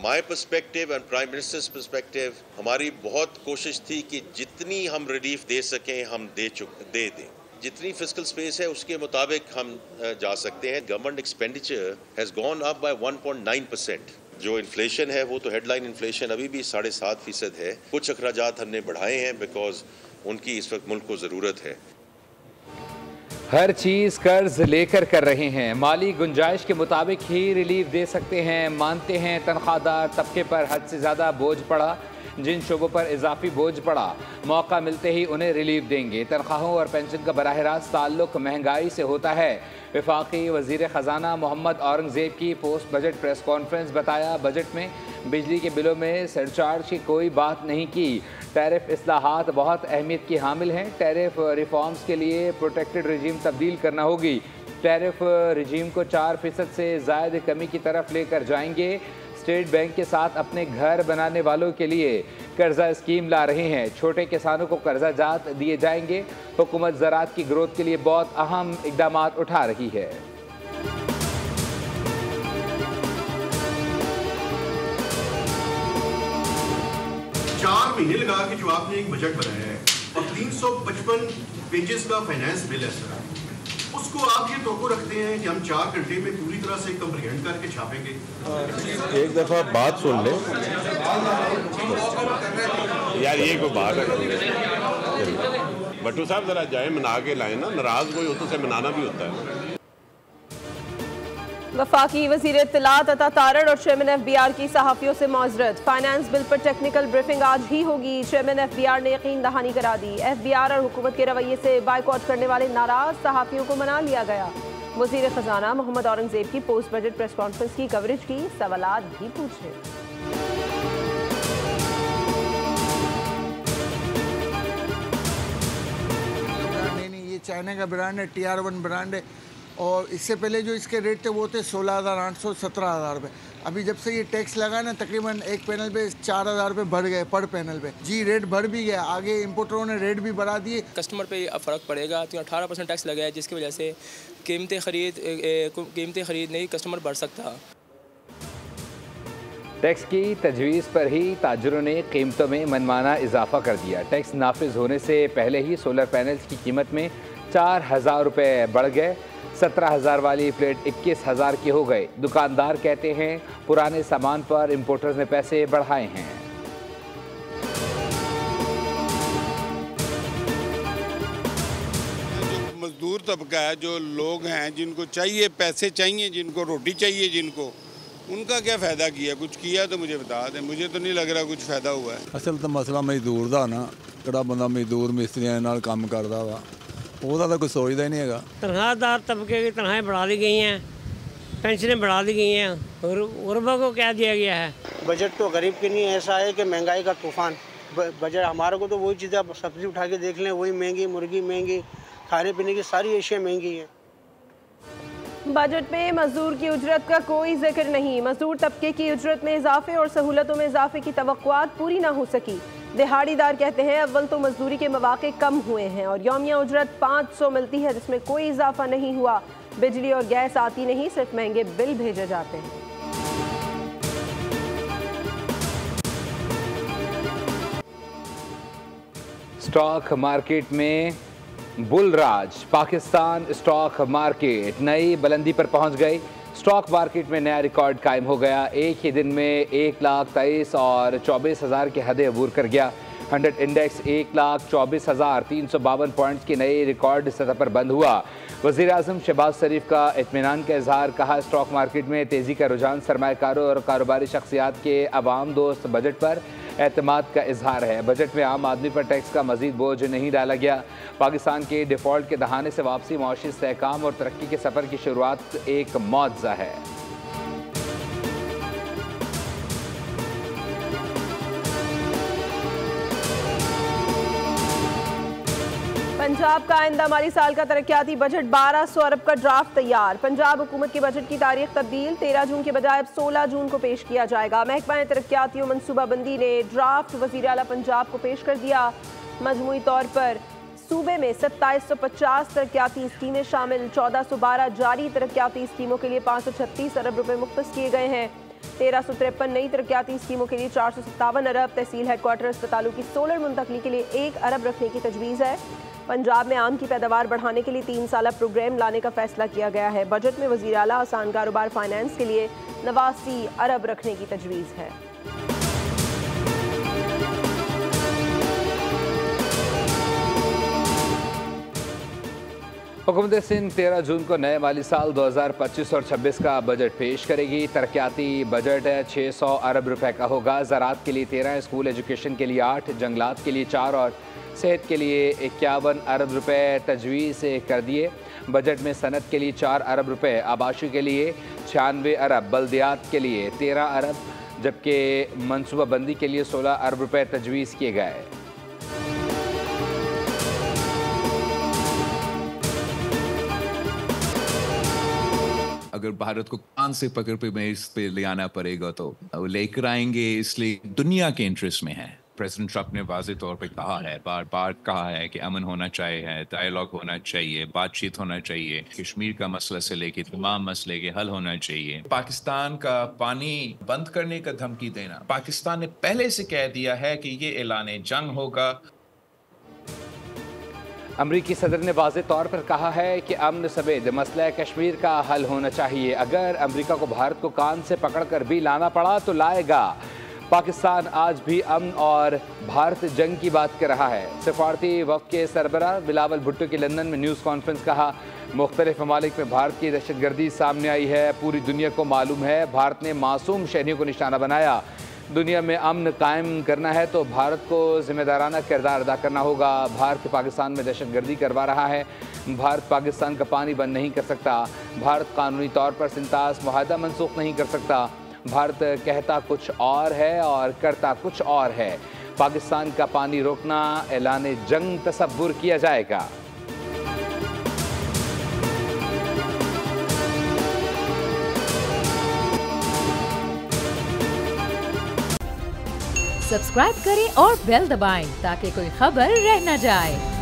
My perspective and prime ministers perspective, हमारी बहुत कोशिश थी कि जितनी हम रिलीफ दे सकें हम दे दें। जितनी फिस्कल स्पेस है उसके मुताबिक हम जा सकते हैं। Government expenditure has gone up by 1.9%। जो इन्फ्लेशन है वो तो हेडलाइन इन्फ्लेशन अभी भी 7.5% है। कुछ अखराजात हमने बढ़ाए हैं बिकॉज उनकी इस वक्त मुल्क को ज़रूरत है। हर चीज़ कर्ज लेकर कर रहे हैं, माली गुंजाइश के मुताबिक ही रिलीफ दे सकते हैं। मानते हैं तनख्वाहदार तबके पर हद से ज़्यादा बोझ पड़ा, जिन शोबों पर इजाफी बोझ पड़ा मौका मिलते ही उन्हें रिलीफ देंगे। तनख्वाहों और पेंशन का बराह रास्त ताल्लुक महंगाई से होता है। वफाकी वज़ीर ख़जाना मोहम्मद औरंगज़ेब की पोस्ट बजट प्रेस कॉन्फ्रेंस। बताया बजट में बिजली के बिलों में सरचार्ज की कोई बात नहीं की। टैरिफ इस्लाहात बहुत अहमियत की हामिल हैं। टैरिफ रिफॉर्म्स के लिए प्रोटेक्टेड रजीम तब्दील करना होगी। टैरिफ रजीम को 4% से ज़ायद कमी की तरफ लेकर जाएंगे। स्टेट बैंक के साथ अपने घर बनाने वालों के लिए कर्जा स्कीम ला रहे हैं। छोटे किसानों को कर्जा जात दिए जाएंगे। हुकूमत ज़राअत की ग्रोथ के लिए बहुत अहम इकदाम उठा रही है। 4 महीने लगा के जो आपने एक बजट बनाया है और 355 पेजेस का फाइनेंस बिल है सर, उसको आप ये तोक़ो रखते हैं कि हम 4 घंटे में पूरी तरह से कंप्रीहेंड करके छापेंगे? एक दफ़ा बात सुन ले यार, ये कोई बात है? भट्टू साहब जरा जाए मना के लाए ना, नाराज कोई होता से मनाना भी होता है। वफाकी वज़ीर इत्तलात अता तारड़ और चेयरमैन FBR की सहाफ़ियों से माजरत। फाइनेंस बिल पर टेक्निकल ब्रीफिंग आज ही होगी। चेयरमैन FBR ने यकीन दहानी करा दी। FBR और हुकूमत के रवैये से बाइकआउट करने वाले नाराज सहाफ़ियों को मना लिया गया। वज़ीर ख़जाना मोहम्मद औरंगज़ेब की पोस्ट बजट प्रेस कॉन्फ्रेंस की कवरेज की, सवालात भी पूछे। नहीं, ये चाइना का ब्रांड है, TR1 ब्रांड है। और इससे पहले जो इसके रेट थे वो थे 16,800 17,000 रुपये। अभी जब से ये टैक्स लगा ना, तकरीबन एक पैनल पे 4,000 रुपये बढ़ गए पर पैनल पे। जी रेट बढ़ भी गया, आगे इंपोर्टरों ने रेट भी बढ़ा दिए। कस्टमर पे फ़र्क पड़ेगा तो 18% टैक्स लगा है, जिसकी वजह से कीमतें खरीद नहीं कस्टमर बढ़ सकता। टैक्स की तजवीज़ पर ही ताजरों ने कीमतों में मनमाना इजाफा कर दिया। टैक्स नाफिज होने से पहले ही सोलर पैनल्स की कीमत में 4,000 रुपये बढ़ गए। 17,000 वाली प्लेट 21,000 की हो गई। दुकानदार कहते हैं पुराने सामान पर इंपोर्टर्स ने पैसे बढ़ाए हैं। जो मजदूर तबका है, जो लोग हैं जिनको चाहिए पैसे चाहिए, जिनको रोटी चाहिए, जिनको उनका क्या फ़ायदा किया? कुछ किया तो मुझे बता दें। मुझे तो नहीं लग रहा कुछ फ़ायदा हुआ है। असल तो मसला मजदूर का ना, किहड़ा बंदा मजदूर मिस्त्रियों नाल काम करता वा, ਉਹਦਾ ਤਾਂ ਕੋਈ ਸੋਚਦਾ ਹੀ नहीं हैगा। तनख्वाहदार तबके की तनख्वाहें बढ़ा दी गई हैं, पेंशनें बढ़ा दी गई हैं और गुरबा को क्या दिया गया है? बजट तो गरीब के लिए ऐसा है कि महंगाई का तूफान। बजट हमारे को तो वही चीज़ें, आप सब्जी उठा के देख लें, वही महंगी, मुर्गी महंगी, खाने पीने की सारी अशिया महंगी हैं। बजट में मजदूर की उजरत का कोई जिक्र नहीं। मजदूर तबके की उजरत में इजाफे और सहूलतों में इजाफे की तवक्कुआत पूरी ना हो सकी। दिहाड़ीदार कहते हैं अव्वल तो मजदूरी के मौके कम हुए हैं और यौमिया उजरत 500 मिलती है, जिसमें कोई इजाफा नहीं हुआ। बिजली और गैस आती नहीं, सिर्फ महंगे बिल भेजे जाते हैं। स्टॉक मार्केट में बुलराज। पाकिस्तान स्टॉक मार्केट नई बुलंदी पर पहुंच गई। स्टॉक मार्केट में नया रिकॉर्ड कायम हो गया। एक ही दिन में 1,23,000 और 24,000 की हदें अबूर कर गया। 100 इंडेक्स 1,24,352 पॉइंट्स की नई रिकॉर्ड सतह पर बंद हुआ। वज़ीर आज़म शहबाज शरीफ का इत्मीनान का इजहार। कहा स्टॉक मार्केट में तेज़ी का रुझान सरमायाकारों और कारोबारी शख्सियात के अवाम दोस्त बजट पर एतमाद का इजहार है। बजट में आम आदमी पर टैक्स का मजीद बोझ नहीं डाला गया। पाकिस्तान के डिफ़ॉल्ट के दहाने से वापसी मौशी इस्तेहकाम और तरक्की के सफ़र की शुरुआत एक मौजज़ा है। पंजाब का आइंदा माली साल का तरक्याती बजट 1200 अरब का ड्राफ्ट तैयार। पंजाब हुकूमत के बजट की तारीख तब्दील 13 जून के बजाय अब 16 जून को पेश किया जाएगा। महकमा तरक्याती और मनसूबाबंदी ने ड्राफ्ट वज़ीर आला पंजाब को पेश कर दिया। मजमूई तौर पर सूबे में 2750 तरक्याती स्कीमें शामिल। 1412 जारी तरक्याती स्कीमों के लिए 536 अरब रुपए मुख्तस किए गए हैं। 1353 नई तरक्याती स्कीमों के लिए 457 अरब, तहसील हेडक्वार्टर अस्पतालों की सोलर मुंतकली के लिए 1 अरब रखने की तजवीज़ है। पंजाब में आम की पैदावार बढ़ाने के लिए 3 साला प्रोग्राम लाने का फैसला किया गया है। बजट में वज़ीर आला आसान कारोबार फाइनेंस के लिए 89 अरब रखने की तजवीज़ है। हुकूमत सिंध 13 जून को नए माली साल 2025 और 26 का बजट पेश करेगी। तरक्याती बजट 600 अरब रुपए का होगा। ज़राअत के लिए 13, स्कूल एजुकेशन के लिए 8, जंगलात के लिए 4 और सेहत के लिए 51 अरब रुपए तजवीज़ कर दिए। बजट में सनत के लिए 4 अरब रुपए, आबाशी के लिए 96 अरब, बल्दियात के लिए 13 अरब, जबकि मनसूबाबंदी के लिए 16 अरब रुपए तजवीज़ किए गए। अगर भारत को कान से पकड़ पे में इस पे ले आना पड़ेगा तो वो लेकर आएंगे, इसलिए दुनिया के इंटरेस्ट में है। प्रेसिडेंट ट्रंप ने वाज़ेह तौर पे कहा है, बार बार कहा है कि अमन होना चाहिए, डायलॉग होना चाहिए, बातचीत होना चाहिए, कश्मीर का मसला से लेके तमाम मसले के हल होना चाहिए। पाकिस्तान का पानी बंद करने का धमकी देना, पाकिस्तान ने पहले से कह दिया है कि ये ऐलान जंग होगा। अमरीकी सदर ने वाज़ेह तौर पर कहा है कि अमन समेत मसला कश्मीर का हल होना चाहिए। अगर अमरीका को भारत को कान से पकड़कर भी लाना पड़ा तो लाएगा। पाकिस्तान आज भी अमन और भारत जंग की बात कर रहा है। सफारती वफ़द के सरबराह बिलावल भुट्टो की लंदन में न्यूज़ कॉन्फ्रेंस कहा, मुख्तलिफ ममालिक में भारत की दहशतगर्दी सामने आई है। पूरी दुनिया को मालूम है भारत ने मासूम शहरियों को निशाना बनाया। दुनिया में अमन कायम करना है तो भारत को जिम्मेदाराना किरदार अदा करना होगा। भारत पाकिस्तान में दहशतगर्दी करवा रहा है। भारत पाकिस्तान का पानी बंद नहीं कर सकता। भारत कानूनी तौर पर सिंतास मुआहदा मनसूख नहीं कर सकता। भारत कहता कुछ और है और करता कुछ और है। पाकिस्तान का पानी रोकना ऐलान जंग तसव्वुर किया जाएगा। सब्सक्राइब करें और बेल दबाएं ताकि कोई खबर रह न जाए।